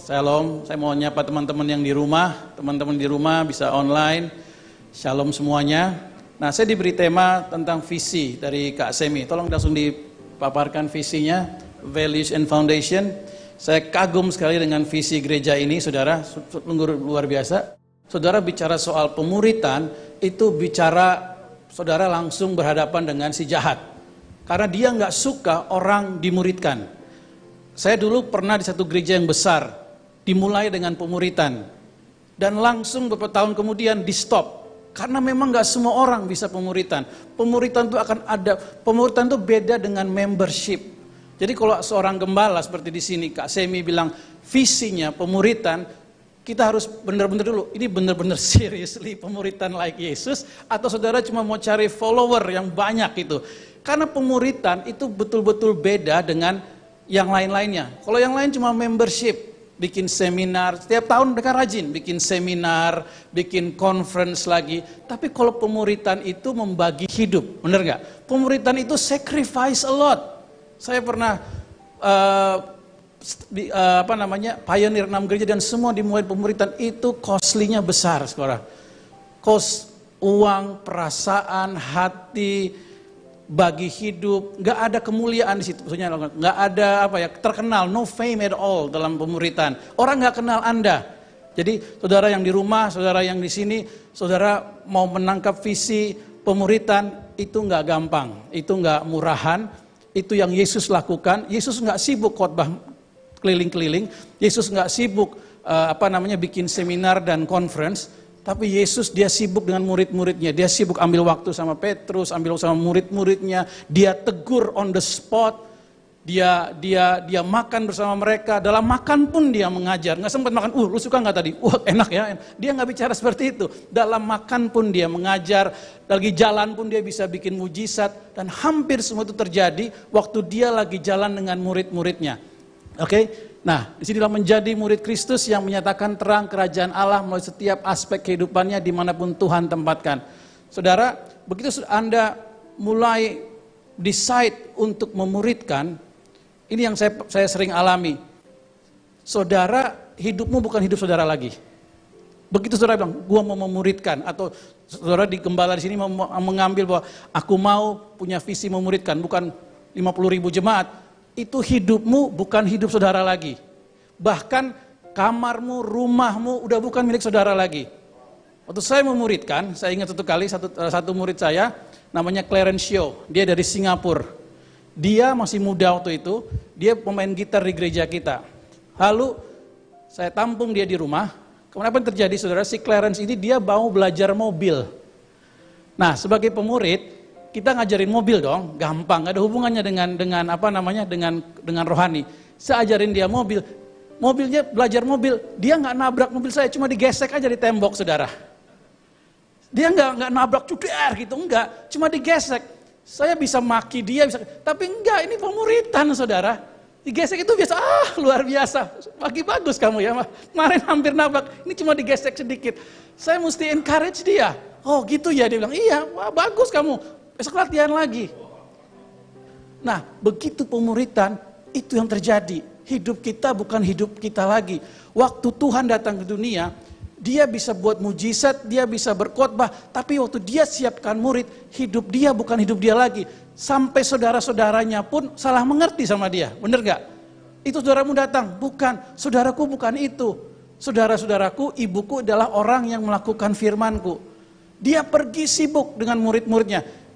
Shalom, saya mau nyapa teman-teman yang di rumah, teman-teman di rumah bisa online. Shalom semuanya. Nah, saya diberi tema tentang visi dari Kak Semi. Tolong langsung dipaparkan visinya, Values and Foundation. Saya kagum sekali dengan visi gereja ini, saudara, sungguh luar biasa. Saudara bicara soal pemuritan, itu bicara saudara langsung berhadapan dengan si jahat. Karena dia nggak suka orang dimuridkan. Saya dulu pernah di satu gereja yang besar, dimulai dengan pemuritan. Dan langsung beberapa tahun kemudian di stop. Karena memang gak semua orang bisa pemuritan. Pemuritan itu akan ada, pemuritan itu beda dengan membership. Jadi kalau seorang gembala seperti di sini, Kak Semi bilang visinya pemuritan, kita harus benar-benar dulu, ini benar-benar seriously pemuritan like Yesus, atau saudara cuma mau cari follower yang banyak itu. Karena pemuritan itu betul-betul beda dengan yang lain-lainnya. Kalau yang lain cuma membership, bikin seminar, setiap tahun mereka rajin bikin seminar, bikin conference lagi. Tapi kalau pemuritan itu membagi hidup, benar nggak? Pemuritan itu sacrifice a lot. Saya pernah pioneer 6 gereja dan semua dimulai pemuritan itu costly-nya besar, saudara. Cost uang, perasaan, hati, bagi hidup, nggak ada kemuliaan di situ, maksudnya nggak ada terkenal, no fame at all dalam pemuritan. Orang nggak kenal Anda. Jadi saudara yang di rumah, saudara yang di sini, saudara mau menangkap visi pemuritan itu nggak gampang, itu nggak murahan, itu yang Yesus lakukan. Yesus nggak sibuk khotbah keliling-keliling, Yesus nggak sibuk bikin seminar dan conference. Tapi Yesus dia sibuk dengan murid-muridnya, dia sibuk ambil waktu sama Petrus, ambil waktu sama murid-muridnya, dia tegur on the spot, dia makan bersama mereka, dalam makan pun dia mengajar, nggak sempat makan, lu suka nggak tadi? Enak ya, dia nggak bicara seperti itu, dalam makan pun dia mengajar, lagi jalan pun dia bisa bikin mujizat, dan hampir semua itu terjadi waktu dia lagi jalan dengan murid-muridnya. Oke? Nah, disinilah menjadi murid Kristus yang menyatakan terang kerajaan Allah melalui setiap aspek kehidupannya dimanapun Tuhan tempatkan. Saudara, begitu Anda mulai decide untuk memuridkan, ini yang saya sering alami. Saudara, hidupmu bukan hidup saudara lagi. Begitu saudara bilang, gua mau memuridkan, atau saudara di gembala di sini mau mengambil bahwa aku mau punya visi memuridkan, bukan 50.000 jemaat. Itu hidupmu bukan hidup saudara lagi. Bahkan kamarmu, rumahmu udah bukan milik saudara lagi. Waktu saya memuridkan, saya ingat satu kali satu murid saya namanya Clarence Shaw, dia dari Singapura. Dia masih muda waktu itu, dia pemain gitar di gereja kita. Lalu saya tampung dia di rumah. Kemudian apa yang terjadi saudara? Si Clarence ini dia mau belajar mobil. Nah, sebagai pemurid kita ngajarin mobil dong, gampang, gak ada hubungannya dengan rohani. Saya ajarin dia mobilnya belajar mobil, dia nggak nabrak mobil saya, cuma digesek aja di tembok, saudara. Dia nggak nabrak cuder gitu, enggak, cuma digesek. Saya bisa maki dia, tapi enggak, ini pemuritan, saudara. Digesek itu biasa, luar biasa, pagi bagus kamu ya, kemarin hampir nabrak, ini cuma digesek sedikit. Saya mesti encourage dia, oh gitu ya, dia bilang, iya, wah bagus kamu. Besok latihan lagi. Nah, begitu pemuritan, itu yang terjadi. Hidup kita bukan hidup kita lagi. Waktu Tuhan datang ke dunia, dia bisa buat mujizat, dia bisa berkhotbah, tapi waktu dia siapkan murid, hidup dia bukan hidup dia lagi. Sampai saudara-saudaranya pun salah mengerti sama dia. Benar gak? Itu saudaramu datang, bukan. Saudaraku bukan itu. Saudara-saudaraku, ibuku adalah orang yang melakukan firmanku. Dia pergi sibuk dengan murid-muridnya.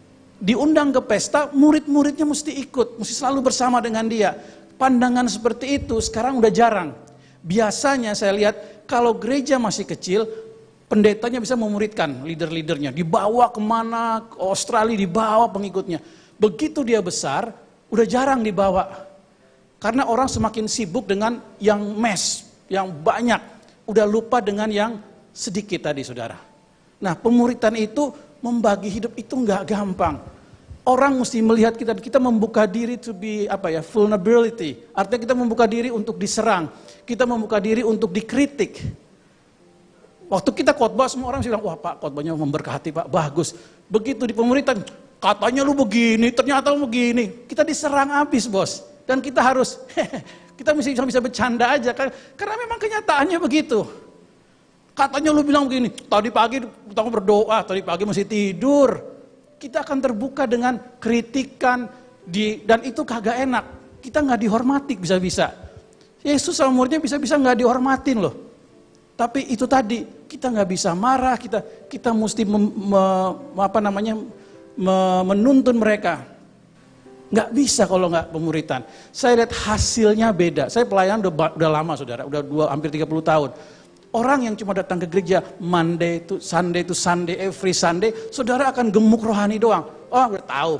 Diundang ke pesta, murid-muridnya mesti ikut, mesti selalu bersama dengan dia. Pandangan seperti itu sekarang udah jarang. Biasanya saya lihat kalau gereja masih kecil, pendetanya bisa memuridkan leader-leadernya. Dibawa kemana, ke Australia dibawa pengikutnya. Begitu dia besar, udah jarang dibawa. Karena orang semakin sibuk dengan yang yang banyak. Udah lupa dengan yang sedikit tadi, saudara. Nah, pemuritan itu membagi hidup itu nggak gampang. Orang mesti melihat kita membuka diri to be vulnerability. Artinya kita membuka diri untuk diserang. Kita membuka diri untuk dikritik. Waktu kita khotbah semua orang bilang, wah Pak khotbahnya memberkati Pak, bagus. Begitu di pemuritan, katanya lu begini, ternyata lu begini. Kita diserang habis bos. Dan kita harus, kita bisa bercanda aja, karena memang kenyataannya begitu. Katanya lu bilang begini, tadi pagi kita berdoa, tadi pagi masih tidur. Kita akan terbuka dengan kritikan, dan itu kagak enak. Kita nggak dihormati bisa-bisa. Yesus sama muridnya bisa-bisa nggak dihormatin loh. Tapi itu tadi, kita nggak bisa marah, kita mesti menuntun mereka. Nggak bisa kalau nggak pemuritan. Saya lihat hasilnya beda. Saya pelayanan udah lama saudara, udah hampir 30 tahun. Orang yang cuma datang ke gereja Monday to Sunday, every Sunday, saudara akan gemuk rohani doang. Oh udah tahu,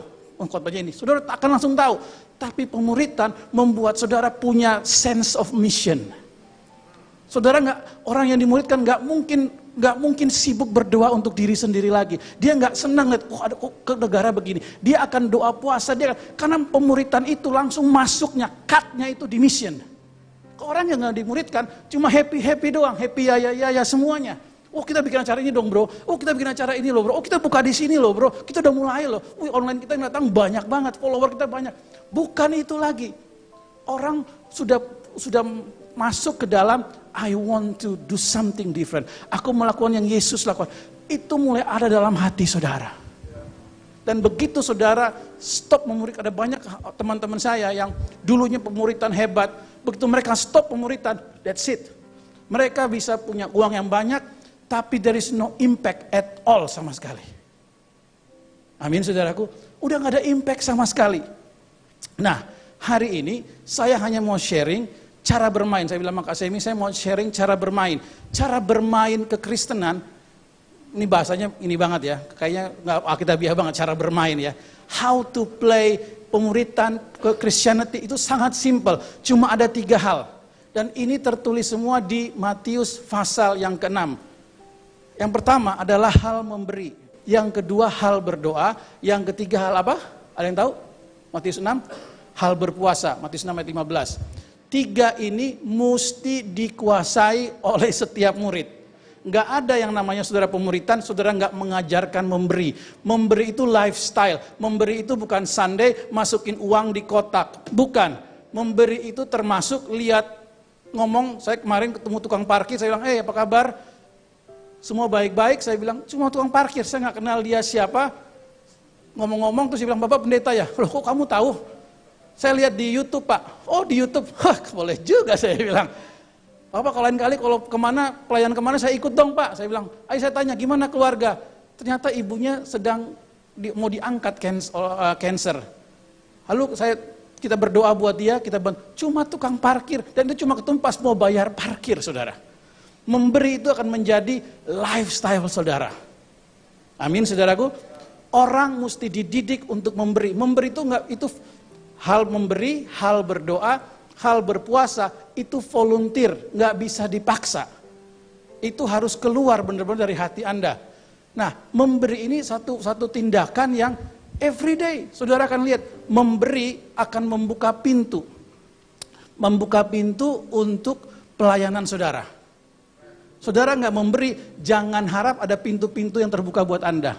khotbahnya ini. Saudara akan langsung tahu. Tapi pemuritan membuat saudara punya sense of mission. Saudara orang yang dimuridkan nggak mungkin sibuk berdoa untuk diri sendiri lagi. Dia nggak senang lihat, ada ke negara begini. Dia akan doa puasa, karena pemuritan itu langsung masuknya, cut-nya itu di mission. Orang yang nggak dimuridkan cuma happy doang, happy ya semuanya. Oh kita bikin acara ini dong bro, oh kita bikin acara ini loh bro, oh kita buka di sini loh bro, kita udah mulai loh, online kita yang datang banyak banget, follower kita banyak. Bukan itu lagi, orang sudah masuk ke dalam I want to do something different. Aku melakukan yang Yesus lakukan. Itu mulai ada dalam hati saudara. Dan begitu saudara stop memurid, ada banyak teman-teman saya yang dulunya pemuritan hebat, begitu mereka stop pemuritan, that's it. Mereka bisa punya uang yang banyak, tapi there is no impact at all sama sekali. Amin saudaraku, udah gak ada impact sama sekali. Nah, hari ini saya hanya mau sharing cara bermain. Saya bilang sama Kak Semi, saya mau sharing cara bermain. Cara bermain kekristenan, ini bahasanya ini banget ya, kayaknya nggak alkitabiah banget cara bermain ya. How to play pemuritan ke Christianity itu sangat simple, cuma ada 3 hal. Dan ini tertulis semua di Matius pasal yang ke-6. Yang pertama adalah hal memberi, yang kedua hal berdoa, yang ketiga hal apa? Ada yang tahu? Matius 6, hal berpuasa, Matius 6 ayat 15. 3 ini mesti dikuasai oleh setiap murid. Nggak ada yang namanya saudara pemuritan, saudara nggak mengajarkan memberi. Memberi itu lifestyle. Memberi itu bukan Sunday masukin uang di kotak. Bukan. Memberi itu termasuk lihat ngomong, saya kemarin ketemu tukang parkir, saya bilang, apa kabar? Semua baik-baik, saya bilang, cuma tukang parkir, saya nggak kenal dia siapa. Ngomong-ngomong terus dia bilang, Bapak pendeta ya? Loh kok kamu tahu? Saya lihat di YouTube Pak. Oh di YouTube, boleh juga saya bilang. Bapak kalau lain kali kalau pelayan kemana saya ikut dong Pak. Saya bilang, ayo saya tanya gimana keluarga. Ternyata ibunya sedang mau diangkat cancer. Lalu kita berdoa buat dia, kita bantu. Cuma tukang parkir dan itu cuma ketemu pas mau bayar parkir saudara. Memberi itu akan menjadi lifestyle saudara. Amin saudaraku. Orang mesti dididik untuk memberi. Memberi itu hal memberi, hal berdoa, hal berpuasa itu volunteer, nggak bisa dipaksa. Itu harus keluar benar-benar dari hati Anda. Nah, memberi ini satu tindakan yang everyday. Saudara akan lihat, memberi akan membuka pintu. Membuka pintu untuk pelayanan saudara. Saudara nggak memberi, jangan harap ada pintu-pintu yang terbuka buat Anda.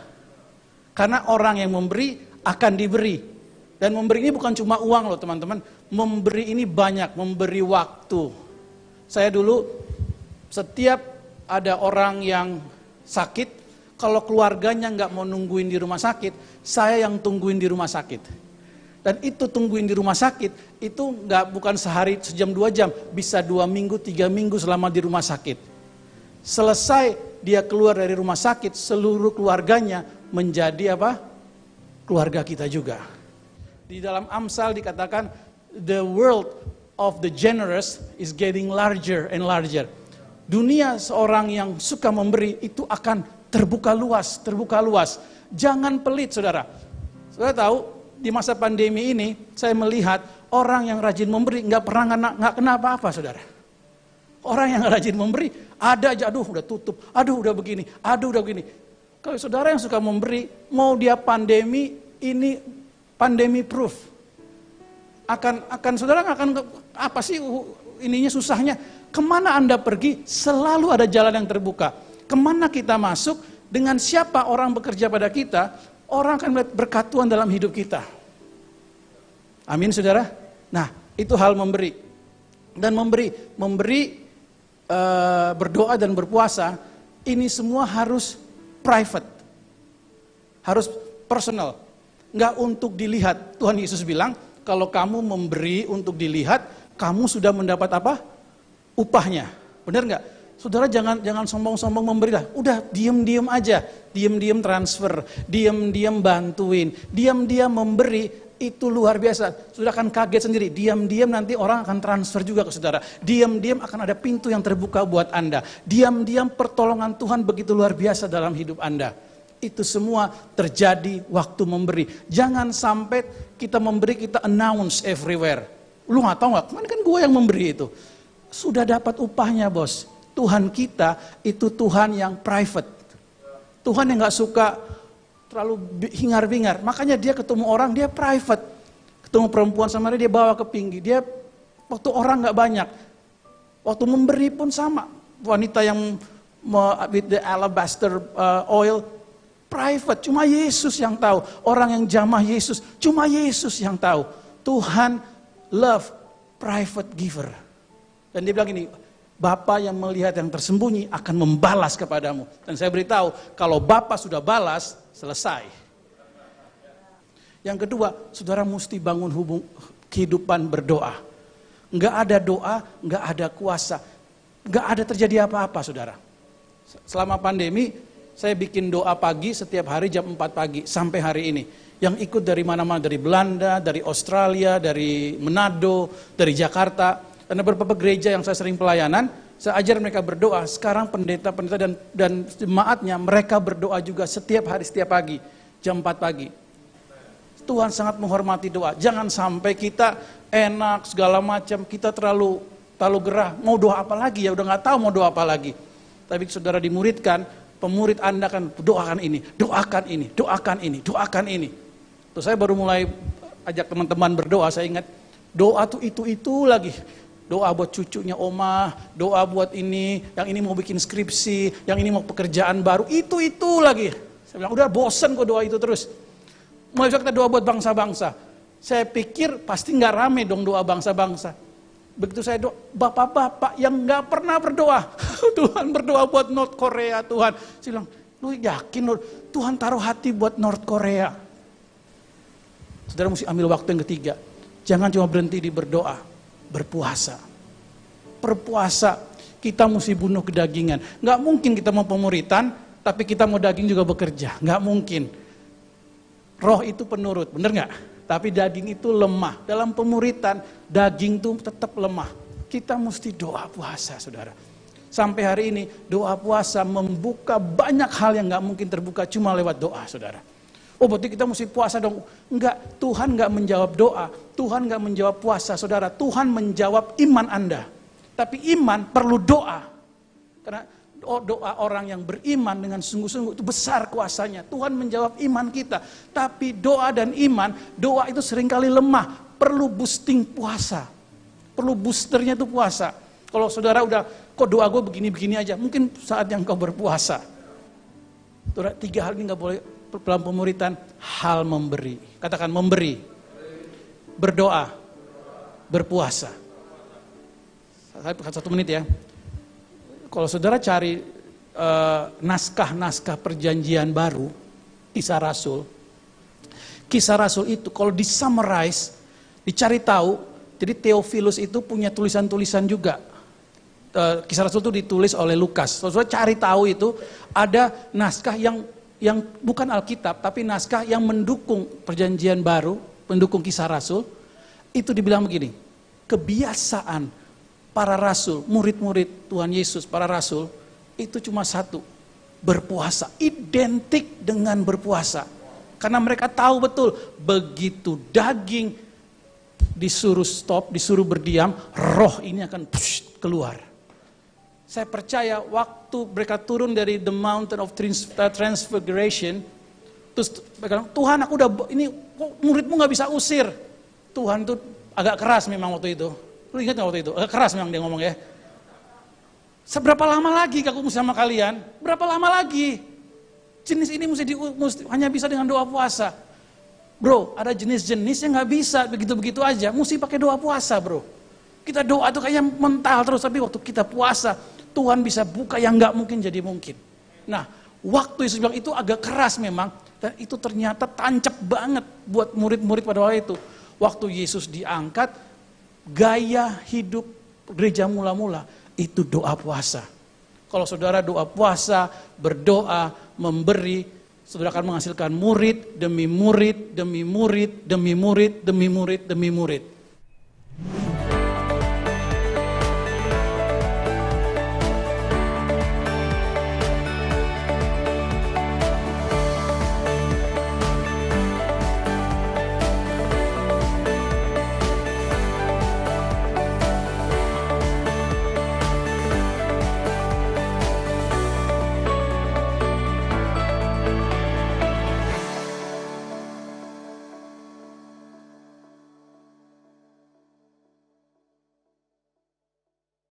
Karena orang yang memberi akan diberi. Dan memberi ini bukan cuma uang loh teman-teman. Memberi ini banyak, memberi waktu. Saya dulu setiap ada orang yang sakit, kalau keluarganya nggak mau nungguin di rumah sakit, saya yang tungguin di rumah sakit. Dan itu tungguin di rumah sakit, itu bukan sehari, sejam, 2 jam, bisa 2 minggu, 3 minggu selama di rumah sakit. Selesai dia keluar dari rumah sakit, seluruh keluarganya menjadi apa? Keluarga kita juga. Di dalam Amsal dikatakan, the world of the generous is getting larger and larger. Dunia seorang yang suka memberi itu akan terbuka luas. Jangan pelit saudara. Saudara tahu, di masa pandemi ini, saya melihat orang yang rajin memberi nggak kena apa-apa saudara. Orang yang rajin memberi, ada aja, aduh udah tutup, aduh udah begini. Kalau saudara yang suka memberi, mau dia pandemi, ini pandemi proof. Saudara akan apa sih ininya susahnya? Kemana Anda pergi, selalu ada jalan yang terbuka. Kemana kita masuk, dengan siapa orang bekerja pada kita, orang akan melihat berkat Tuhan dalam hidup kita. Amin saudara. Nah, itu hal memberi. Dan memberi berdoa dan berpuasa, ini semua harus private. Harus personal. Nggak untuk dilihat. Tuhan Yesus bilang, kalau kamu memberi untuk dilihat, kamu sudah mendapat apa? Upahnya. Benar nggak? Saudara jangan sombong-sombong memberilah. Udah diem-diem aja. Diem-diem transfer. Diem-diem bantuin. Diem-diem memberi. Itu luar biasa. Sudah akan kaget sendiri. Diam-diam nanti orang akan transfer juga ke saudara. Diam-diam akan ada pintu yang terbuka buat Anda. Diam-diam pertolongan Tuhan begitu luar biasa dalam hidup Anda. Itu semua terjadi waktu memberi. Jangan sampai kita memberi, kita announce everywhere. Lu gak tahu gak? Kemarin kan gue yang memberi itu. Sudah dapat upahnya, bos. Tuhan kita itu Tuhan yang private. Tuhan yang gak suka terlalu hingar-bingar. Makanya dia ketemu orang, dia private. Ketemu perempuan sama dia bawa ke pinggir. Dia waktu orang gak banyak. Waktu memberi pun sama. Wanita yang with the alabaster oil, private. Cuma Yesus yang tahu. Orang yang jamah Yesus, cuma Yesus yang tahu. Tuhan love private giver. Dan dia bilang ini, Bapa yang melihat yang tersembunyi akan membalas kepadamu. Dan saya beritahu, kalau Bapa sudah balas, selesai. Yang kedua, saudara mesti bangun kehidupan berdoa. Enggak ada doa, enggak ada kuasa. Enggak ada terjadi apa-apa, saudara. Selama pandemi, saya bikin doa pagi setiap hari jam 4 pagi sampai hari ini. Yang ikut dari mana-mana, dari Belanda, dari Australia, dari Manado, dari Jakarta. Ada beberapa gereja yang saya sering pelayanan, saya ajar mereka berdoa. Sekarang pendeta-pendeta dan jemaatnya, mereka berdoa juga setiap hari, setiap pagi, jam 4 pagi. Tuhan sangat menghormati doa. Jangan sampai kita enak, segala macam, kita terlalu gerah. Mau doa apa lagi ya, udah gak tahu mau doa apa lagi. Tapi saudara dimuridkan, pemurid Anda kan doakan ini, doakan ini, doakan ini, doakan ini. Terus saya baru mulai ajak teman-teman berdoa, saya ingat, doa tuh itu lagi. Doa buat cucunya Oma, doa buat ini, yang ini mau bikin skripsi, yang ini mau pekerjaan baru, itu lagi. Saya bilang, udah bosen kok doa itu terus. Mulai besok kita doa buat bangsa-bangsa. Saya pikir pasti nggak rame dong doa bangsa-bangsa. Begitu saya doa, bapak-bapak yang nggak pernah berdoa, Tuhan berdoa buat North Korea, Tuhan. Saya bilang, lu yakin Tuhan taruh hati buat North Korea? Saudara mesti ambil waktu yang ketiga. Jangan cuma berhenti di berdoa, berpuasa. Berpuasa, kita mesti bunuh kedagingan. Nggak mungkin kita mau pemuritan, tapi kita mau daging juga bekerja. Nggak mungkin. Roh itu penurut, bener nggak? Tapi daging itu lemah. Dalam pemuritan, daging itu tetap lemah. Kita mesti doa puasa, saudara. Sampai hari ini, doa puasa membuka banyak hal yang nggak mungkin terbuka cuma lewat doa, saudara. Oh berarti kita mesti puasa dong. Enggak, Tuhan enggak menjawab doa. Tuhan enggak menjawab puasa, saudara. Tuhan menjawab iman Anda. Tapi iman perlu doa. Karena doa orang yang beriman dengan sungguh-sungguh itu besar kuasanya. Tuhan menjawab iman kita. Tapi doa dan iman, doa itu seringkali lemah. Perlu boosting puasa. Perlu boosternya itu puasa. Kalau saudara udah, kok doa gue begini-begini aja. Mungkin saat yang kau berpuasa. Saudara, 3 hal ini enggak boleh dalam pemuritan, hal memberi. Katakan memberi, berdoa, berpuasa. Saya 1 menit ya. Kalau saudara cari naskah-naskah perjanjian baru, Kisah Rasul itu kalau disummarize, dicari tahu, jadi Theophilus itu punya tulisan-tulisan juga. Kisah Rasul itu ditulis oleh Lukas. Kalau saudara cari tahu itu, ada naskah yang bukan Alkitab, tapi naskah yang mendukung perjanjian baru, mendukung Kisah Rasul, itu dibilang begini, kebiasaan para rasul, murid-murid Tuhan Yesus, para rasul, itu cuma satu, berpuasa, identik dengan berpuasa. Karena mereka tahu betul, begitu daging disuruh stop, disuruh berdiam, roh ini akan keluar. Saya percaya waktu mereka turun dari the mountain of transfiguration, terus mereka bilang, Tuhan aku udah, ini muridmu gak bisa usir. Tuhan tuh agak keras memang waktu itu. Lu ingat gak waktu itu? Agak keras memang dia ngomong ya. Seberapa lama lagi aku mesti sama kalian? Berapa lama lagi? Jenis ini mesti hanya bisa dengan doa puasa. Bro, ada jenis-jenis yang nggak bisa begitu-begitu aja, mesti pakai doa puasa bro. Kita doa tuh kayaknya mental terus, tapi waktu kita puasa, Tuhan bisa buka yang nggak mungkin jadi mungkin. Nah, waktu Yesus bilang itu agak keras memang, dan itu ternyata tancap banget buat murid-murid pada waktu itu. Waktu Yesus diangkat, gaya hidup gereja mula-mula itu doa puasa. Kalau saudara doa puasa, berdoa, memberi, saudara akan menghasilkan murid demi murid, demi murid, demi murid, demi murid, demi murid.